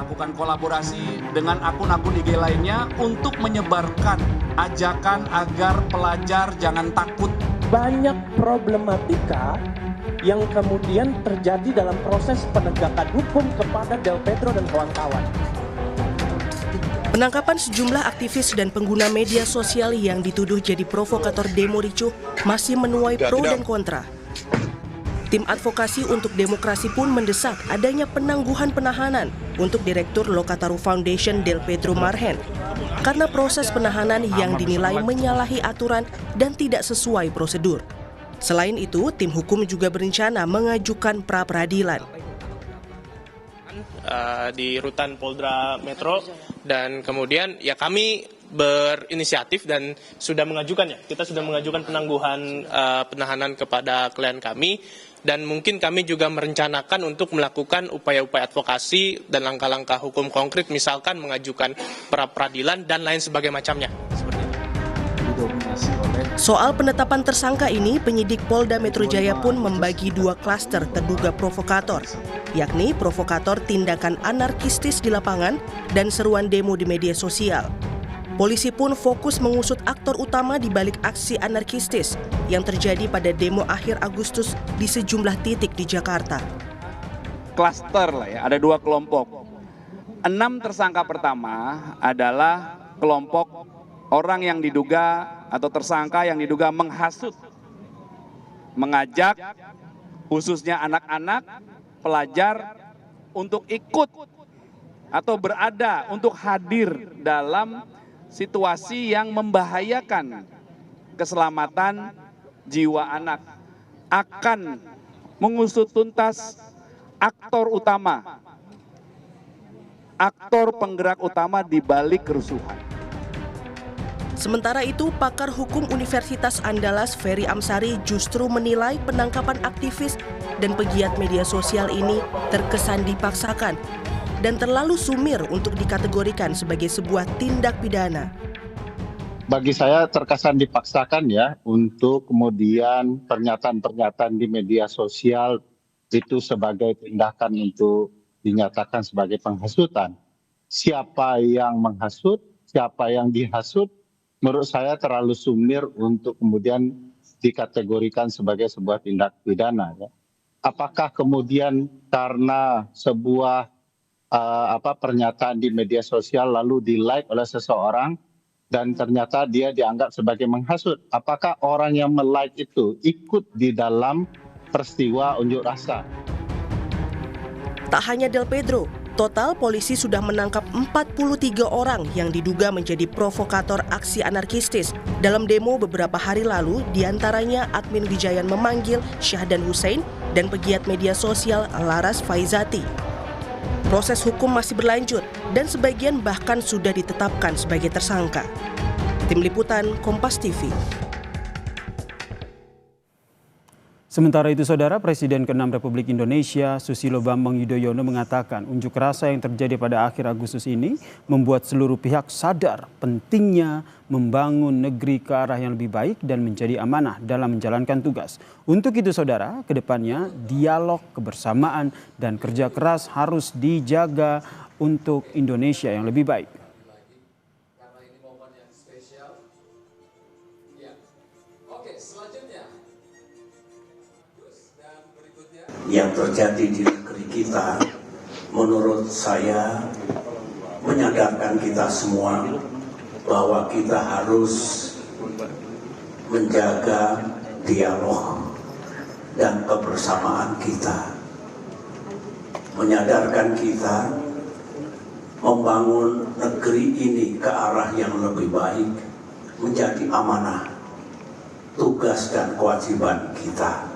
melakukan kolaborasi dengan akun-akun IG lainnya untuk menyebarkan ajakan agar pelajar jangan takut. Banyak problematika yang kemudian terjadi dalam proses penegakan hukum kepada Del Pedro dan kawan-kawan. Penangkapan sejumlah aktivis dan pengguna media sosial yang dituduh jadi provokator demo ricuh masih menuai pro dan kontra. Tim advokasi untuk demokrasi pun mendesak adanya penangguhan penahanan untuk Direktur Lokataru Foundation Del Pedro Marhen karena proses penahanan yang dinilai menyalahi aturan dan tidak sesuai prosedur. Selain itu, tim hukum juga berencana mengajukan pra-peradilan. Di rutan Polda Metro dan kemudian ya kami berinisiatif dan sudah mengajukan kita sudah mengajukan penangguhan penahanan kepada klien kami dan mungkin kami juga merencanakan untuk melakukan upaya-upaya advokasi dan langkah-langkah hukum konkret misalkan mengajukan pra-peradilan dan lain sebagainya macamnya. Soal penetapan tersangka ini, penyidik Polda Metro Jaya pun membagi dua klaster terduga provokator, yakni provokator tindakan anarkistis di lapangan dan seruan demo di media sosial. Polisi pun fokus mengusut aktor utama di balik aksi anarkistis yang terjadi pada demo akhir Agustus di sejumlah titik di Jakarta. Klaster lah ya, ada dua kelompok. 6 tersangka pertama adalah kelompok orang yang diduga atau tersangka yang diduga menghasut, mengajak khususnya anak-anak, pelajar untuk ikut atau berada untuk hadir dalam situasi yang membahayakan keselamatan jiwa anak. Akan mengusut tuntas aktor utama, aktor penggerak utama di balik kerusuhan. Sementara itu, pakar hukum Universitas Andalas Ferry Amsari justru menilai penangkapan aktivis dan pegiat media sosial ini terkesan dipaksakan dan terlalu sumir untuk dikategorikan sebagai sebuah tindak pidana. Bagi saya terkesan dipaksakan ya untuk kemudian pernyataan-pernyataan di media sosial itu sebagai tindakan untuk dinyatakan sebagai penghasutan. Siapa yang menghasut, siapa yang dihasut, menurut saya terlalu sumir untuk kemudian dikategorikan sebagai sebuah tindak pidana. Ya. Apakah kemudian karena sebuah pernyataan di media sosial lalu di-like oleh seseorang dan ternyata dia dianggap sebagai menghasut? Apakah orang yang me-like itu ikut di dalam peristiwa unjuk rasa? Tak hanya Del Pedro, total polisi sudah menangkap 43 orang yang diduga menjadi provokator aksi anarkistis. Dalam demo beberapa hari lalu, diantaranya admin Wijayan memanggil Syahdan Hussein dan pegiat media sosial Laras Faizati. Proses hukum masih berlanjut dan sebagian bahkan sudah ditetapkan sebagai tersangka. Tim Liputan Kompas TV. Sementara itu, Saudara, Presiden ke-6 Republik Indonesia Susilo Bambang Yudhoyono mengatakan unjuk rasa yang terjadi pada akhir Agustus ini membuat seluruh pihak sadar pentingnya membangun negeri ke arah yang lebih baik dan menjadi amanah dalam menjalankan tugas. Untuk itu, Saudara, kedepannya dialog, kebersamaan, dan kerja keras harus dijaga untuk Indonesia yang lebih baik. Yang terjadi di negeri kita, menurut saya menyadarkan kita semua bahwa kita harus menjaga dialog dan kebersamaan kita. Menyadarkan kita membangun negeri ini ke arah yang lebih baik menjadi amanah, tugas dan kewajiban kita.